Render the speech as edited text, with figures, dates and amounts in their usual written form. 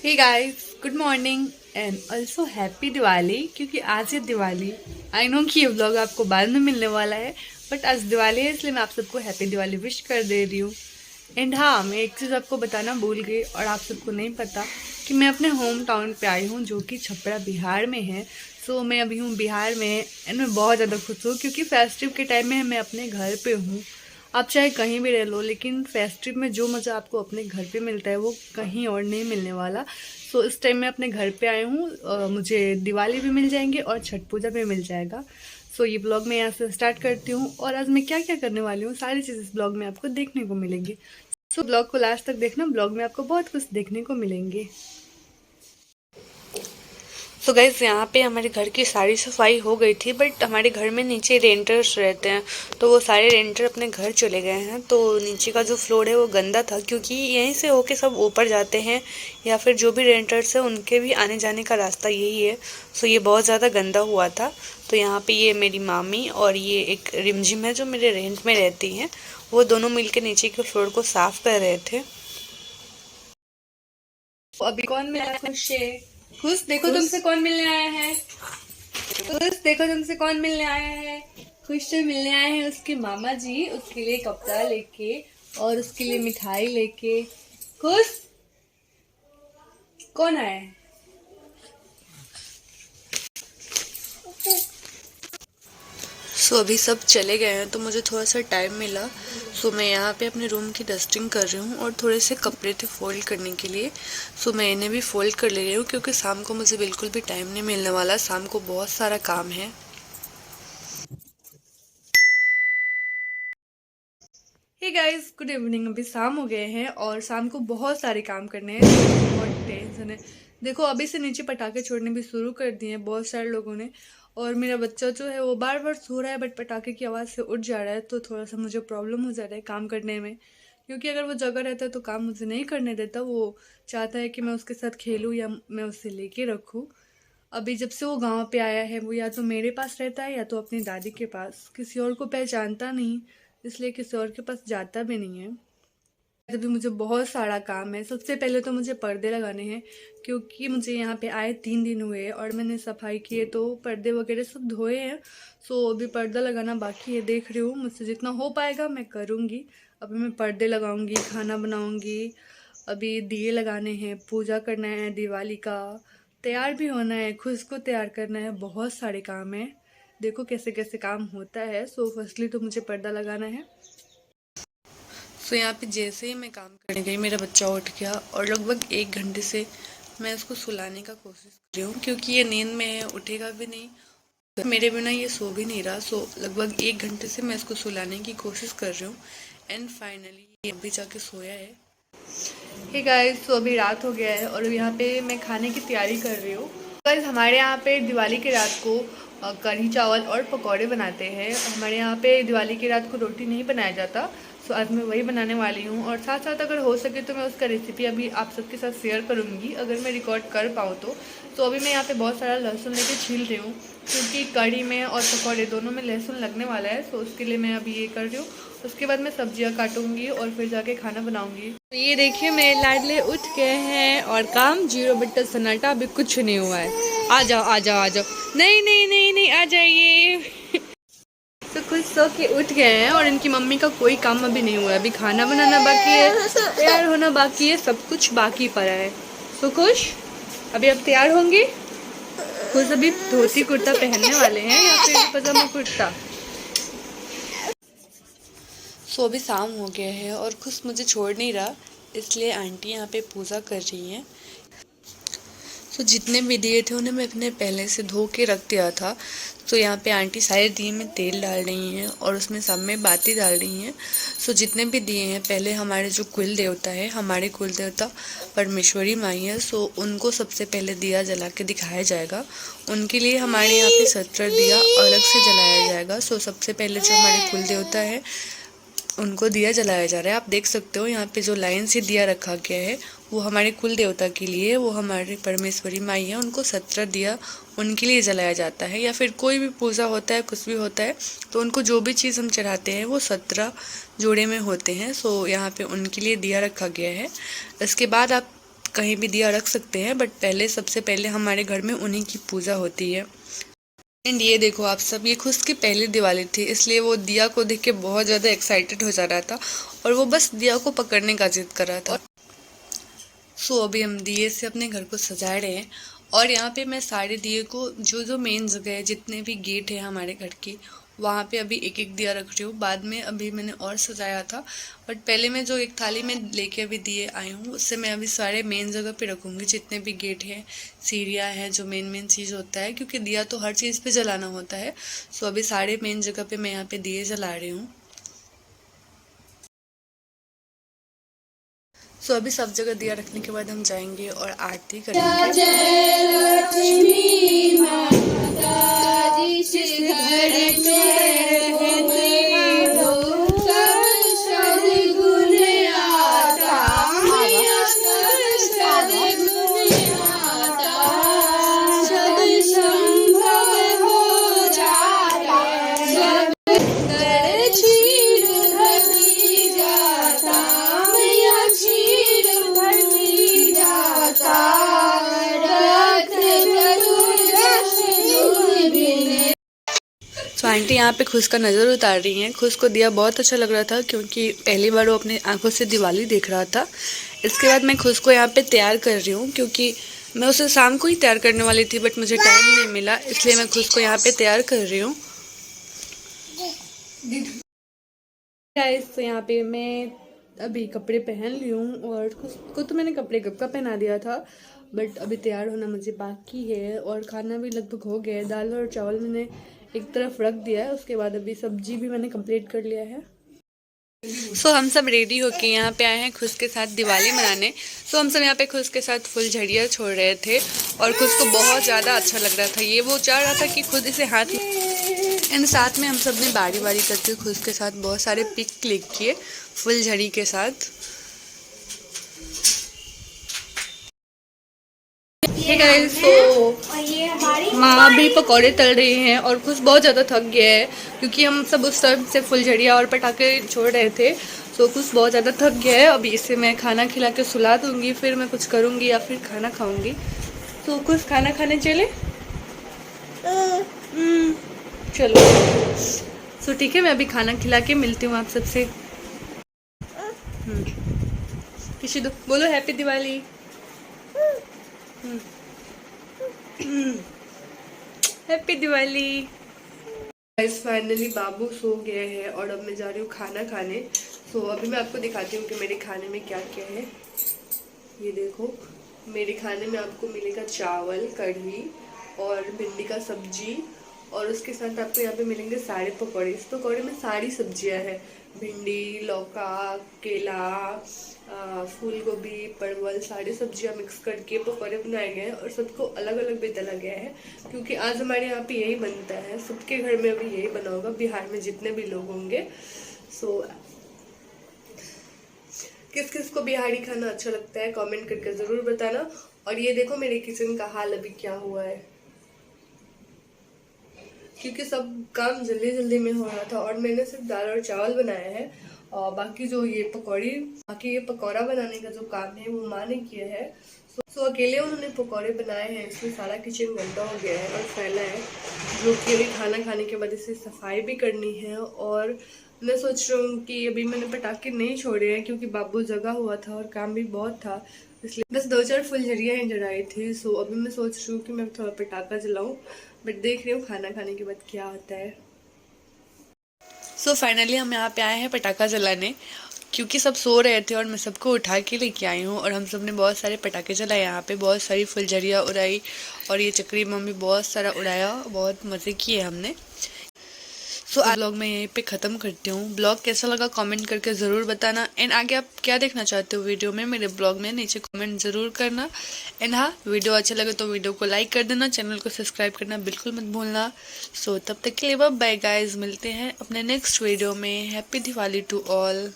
Hey guys, good morning and also happy Diwali. क्योंकि आज है दिवाली। आई नो कि ये व्लॉग आपको बाद में मिलने वाला है, बट आज दिवाली है इसलिए मैं आप सबको हैप्पी दिवाली विश कर दे रही हूँ। एंड हाँ, मैं एक चीज़ आपको बताना भूल गई और आप सबको नहीं पता कि मैं अपने होम टाउन पे आई हूँ जो कि छपरा बिहार में है। सो मैं अभी हूँ बिहार में एंड मैं बहुत ज़्यादा खुश हूँ क्योंकि फेस्टिव के टाइम में मैं अपने घर पे हूँ। आप चाहे कहीं भी रह लो, लेकिन फेस्टिव में जो मज़ा आपको अपने घर पे मिलता है वो कहीं और नहीं मिलने वाला। सो इस टाइम मैं अपने घर पे आई हूँ। मुझे दिवाली भी मिल जाएंगे और छठ पूजा भी मिल जाएगा। सो ये ब्लॉग मैं यहाँ से स्टार्ट करती हूँ और आज मैं क्या क्या करने वाली हूँ सारी चीज़ इस ब्लॉग में आपको देखने को मिलेंगी। सो ब्लॉग को लास्ट तक देखना, ब्लॉग में आपको बहुत कुछ देखने को मिलेंगे। तो गाइस, यहाँ पे हमारे घर की सारी सफाई हो गई थी, बट हमारे घर में नीचे रेंटर्स रहते हैं तो वो सारे रेंटर अपने घर चले गए हैं। तो नीचे का जो फ्लोर है वो गंदा था क्योंकि यहीं से होके सब ऊपर जाते हैं या फिर जो भी रेंटर्स हैं उनके भी आने जाने का रास्ता यही है। सो ये बहुत ज़्यादा गंदा हुआ था। तो यहाँ पे ये मेरी मामी और ये एक रिमझिम है जो मेरे रेंट में रहती हैं, वो दोनों मिलकर नीचे के फ्लोर को साफ कर रहे थे। अभी कौन मिला है? खुश है। खुश, देखो तुमसे कौन मिलने आया है। खुश, देखो तुमसे कौन मिलने आया है। खुश से मिलने आए हैं उसके मामा जी, उसके लिए कपड़ा लेके और उसके लिए मिठाई लेके। खुश, कौन आया है? सो अभी सब चले गए हैं तो मुझे थोड़ा सा टाइम मिला। सो मैं यहाँ पे अपने रूम की डस्टिंग कर रही हूँ और थोड़े से कपड़े थे फोल्ड करने के लिए। सो मैं इन्हें भी फोल्ड कर ले रही हूँ क्योंकि शाम को मुझे बिल्कुल भी टाइम नहीं मिलने वाला, शाम को बहुत सारा काम है। Hey guys, good evening. अभी शाम हो गए हैं और शाम को बहुत सारे काम करने हैं तो मुझे बहुत टेंशन है। देखो, अभी से नीचे पटाखे छोड़ने भी शुरू कर दिए हैं बहुत सारे लोगों ने। और मेरा बच्चा जो है वो बार बार सो रहा है बट पटाखे की आवाज़ से उठ जा रहा है, तो थोड़ा सा मुझे प्रॉब्लम हो जा रहा है काम करने में। क्योंकि अगर वो जगह रहता है तो काम मुझे नहीं करने देता, वो चाहता है कि मैं उसके साथ खेलूँ या मैं उससे लेके रखूँ। अभी जब से वो गांव पे आया है वो या तो मेरे पास रहता है या तो अपनी दादी के पास, किसी और को पहचानता नहीं, इसलिए किसी और के पास जाता भी नहीं है। अभी मुझे बहुत सारा काम है। सबसे पहले तो मुझे पर्दे लगाने हैं क्योंकि मुझे यहाँ पे आए 3 दिन हुए हैं और मैंने सफाई की है तो पर्दे वगैरह सब धोए हैं। सो अभी पर्दा लगाना बाकी है, देख रही हूँ मुझसे जितना हो पाएगा मैं करूँगी। अभी मैं पर्दे लगाऊंगी, खाना बनाऊंगी, अभी दिए लगाने हैं, पूजा करना है दिवाली का, तैयार भी होना है, खुद को तैयार करना है, बहुत सारे काम है। देखो कैसे कैसे काम होता है। सो फर्स्टली तो मुझे पर्दा लगाना है। सो यहाँ पे जैसे ही मैं काम करने गई मेरा बच्चा उठ गया और लगभग 1 घंटे से मैं उसको सुलाने का कोशिश कर रही हूँ क्योंकि ये नींद में है, उठेगा भी नहीं, मेरे बिना ये सो भी नहीं रहा। सो लगभग 1 घंटे से मैं इसको सुलाने की कोशिश कर रही हूँ एंड फाइनली ये अभी जाके सोया है। हे गाइस, तो अभी रात हो गया है और यहाँ पे मैं खाने की तैयारी कर रही हूँ। गाइस, हमारे यहाँ पे दिवाली की रात को कढ़ी चावल और पकौड़े बनाते हैं। हमारे यहाँ पे दिवाली की रात को रोटी नहीं बनाया जाता। सो आज मैं वही बनाने वाली हूँ और साथ साथ अगर हो सके तो मैं उसका रेसिपी अभी आप सबके साथ शेयर करूँगी अगर मैं रिकॉर्ड कर पाऊँ तो। तो अभी मैं यहाँ पे बहुत सारा लहसुन लेके छील रही हूँ क्योंकि कढ़ी में और पकौड़े दोनों में लहसुन लगने वाला है। सो उसके लिए मैं अभी ये कर रही हूँ। उसके बाद मैं सब्जियां काटूंगी और फिर जाके खाना बनाऊंगी। तो ये देखिए मेरे लाडले उठ गए हैं और काम 0 बट्टा सन्नाटा, अभी कुछ नहीं हुआ है। आ जाओ आ जाओ आ जाओ। नहीं नहीं नहीं नहीं, आ जाइए। तो खुद सो के उठ गए हैं और इनकी मम्मी का कोई काम अभी नहीं हुआ है। अभी खाना बनाना बाकी है, तैयार होना बाकी है, सब कुछ बाकी पड़ा है। तो खुश, अभी अब तैयार होंगे। खुश अभी धोती कुर्ता पहनने वाले हैं या फिर पजामा कुर्ता। सो अभी शाम हो गया है और खुश मुझे छोड़ नहीं रहा, इसलिए आंटी यहाँ पे पूजा कर रही हैं। तो जितने भी दिए थे उन्हें मैं अपने पहले से धो के रख दिया था। तो यहाँ पे आंटी सारे दिए में तेल डाल रही हैं और उसमें सब में बाती डाल रही हैं। सो जितने भी दिए हैं, पहले हमारे जो कुल देवता है, हमारे कुल देवता परमेश्वरी माई है, सो उनको सबसे पहले दिया जला के दिखाया जाएगा। उनके लिए हमारे यहाँ पे 17 दिया अलग से जलाया जाएगा। सो सबसे पहले जो हमारे कुल देवता है उनको दिया जलाया जा रहा है। आप देख सकते हो यहाँ पे जो लाइन से दिया रखा गया है वो हमारे कुल देवता के लिए, वो हमारे परमेश्वरी माई है, उनको 17 दिया उनके लिए जलाया जाता है। या फिर कोई भी पूजा होता है, कुछ भी होता है, तो उनको जो भी चीज़ हम चढ़ाते हैं वो 17 जोड़े में होते हैं। सो यहाँ पे उनके लिए दिया रखा गया है। इसके बाद आप कहीं भी दिया रख सकते हैं, बट पहले सबसे पहले हमारे घर में उन्हीं की पूजा होती है। एंड ये देखो आप सब, ये खुद की पहली दिवाली थी, इसलिए वो दिया को देख के बहुत ज़्यादा एक्साइटेड हो जा रहा था और वो बस दिया को पकड़ने का जिद कर रहा था। सो अभी हम दिए से अपने घर को सजा रहे हैं और यहाँ पे मैं सारे दिए को जो जो मेन जगह है, जितने भी गेट है हमारे घर की, वहाँ पे अभी एक एक दिया रख रही हूँ। बाद में अभी मैंने और सजाया था, बट पहले मैं जो एक थाली में लेके अभी दिए आई हूँ, उससे मैं अभी सारे मेन जगह पे रखूँगी, जितने भी गेट हैं, सीढ़ियाँ हैं, जो मेन मेन चीज़ होता है, क्योंकि दिया तो हर चीज़ पे जलाना होता है। सो अभी सारे मेन जगह पे मैं यहाँ पे दिए जला रही हूँ। सो अभी सब जगह दिया रखने के बाद हम जाएंगे और आरती करेंगे। जय लक्ष्मी माता जी श्री घर में तो आंटी यहाँ पे खुश का नज़र उतार रही हैं। खुश को दिया बहुत अच्छा लग रहा था, क्योंकि पहली बार वो अपनी आंखों से दिवाली देख रहा था। इसके बाद मैं खुश को यहाँ पे तैयार कर रही हूँ, क्योंकि मैं उसे शाम को ही तैयार करने वाली थी, बट मुझे टाइम नहीं मिला, इसलिए मैं खुश को यहाँ पे तैयार कर रही हूँ। तो यहाँ पे मैं अभी कपड़े पहन ली हूँ और खुश को तो मैंने कपड़े कब का पहना दिया था, बट अभी तैयार होना मुझे बाकी है। और खाना भी लगभग हो गया है, दाल और चावल मैंने एक तरफ रख दिया है, उसके बाद अभी सब्जी भी मैंने कंप्लीट कर लिया है। सो हम सब रेडी होके यहाँ पे आए हैं खुश के साथ दिवाली मनाने। सो हम सब यहाँ पे खुश के साथ फुलझड़ियाँ छोड़ रहे थे और खुश को बहुत ज़्यादा अच्छा लग रहा था। ये वो चाह रहा था कि खुद इसे हाथ इन साथ में हम सब ने बारी बारी करके खुश के साथ बहुत सारे पिक क्लिक किए फुलझड़ी के साथ। हे गाइस, तो माँ भी पकौड़े तल रही हैं और खुश बहुत ज़्यादा थक गया है, क्योंकि हम सब उस टाइम से फुलझड़ियाँ और पटाखे छोड़ रहे थे। तो खुश बहुत ज़्यादा थक गया है। अभी इसे मैं खाना खिला के सुला दूँगी, फिर मैं कुछ करूँगी या फिर खाना खाऊँगी। तो खुश खाना खाने चले? चलो सो ठीक है, मैं अभी खाना खिला के मिलती हूँ आप सबसे। किसी दो बोलो happy Diwali. Happy Diwali. Guys finally बाबू सो गए हैं और अब मैं जा रही हूँ खाना खाने। सो अभी मैं आपको दिखाती हूँ कि मेरे खाने में क्या क्या है। ये देखो, मेरे खाने में आपको मिलेगा चावल, कढ़ी और भिंडी का सब्जी, और उसके साथ आपको यहाँ पे मिलेंगे सारे पकौड़े। इस पकौड़े में सारी सब्जियां हैं, भिंडी, लौका, केला, फूल गोभी, परवल, सारी सब्जियां मिक्स करके पकौड़े बनाए गए हैं और सबको अलग अलग भी तला गया है, क्योंकि आज हमारे यहाँ पे यही बनता है। सबके घर में अभी यही बना होगा, बिहार में जितने भी लोग होंगे। सो किस किस को बिहारी खाना अच्छा लगता है कमेंट करके ज़रूर बताना। और ये देखो मेरे किचन का हाल अभी क्या हुआ है, क्योंकि सब काम जल्दी जल्दी में हो रहा था और मैंने सिर्फ दाल और चावल बनाया है, और बाकी ये पकौड़ा बनाने का जो काम है वो माँ ने किया है। सो अकेले उन्होंने पकौड़े बनाए हैं, इसमें सारा किचन गंदा हो गया है और फैला है, जो कि अभी खाना खाने के बाद इसे सफाई भी करनी है। और मैं सोच रही हूँ कि अभी मैंने पटाखे नहीं छोड़े हैं, क्योंकि बाबू जगा हुआ था और काम भी बहुत था, इसलिए बस 2-4 फुलझड़ियाँ ही जलाई थी। सो अभी मैं सोच रही हूँ कि मैं थोड़ा पटाखा जलाऊँ, बट देख रही हूँ खाना खाने के बाद क्या होता है। सो फाइनली हम यहाँ पे आए हैं पटाखा जलाने, क्योंकि सब सो रहे थे और मैं सबको उठा के लेके आई हूँ। और हम सब ने बहुत सारे पटाखे जलाए, यहाँ पे बहुत सारी फुलझड़ियाँ उड़ाई और ये चक्री मम्मी बहुत सारा उड़ाया, बहुत मज़े किए हमने। सो आज ब्लॉग मैं यहीं पे ख़त्म करती हूँ। ब्लॉग कैसा लगा कमेंट करके ज़रूर बताना, एंड आगे आप क्या देखना चाहते हो वीडियो में मेरे ब्लॉग में, नीचे कमेंट ज़रूर करना। एंड हाँ, वीडियो अच्छा लगे तो वीडियो को लाइक कर देना, चैनल को सब्सक्राइब करना बिल्कुल मत भूलना। सो तब तक के लिए बाय गाइस, मिलते हैं अपने नेक्स्ट वीडियो में। Happy Diwali to all.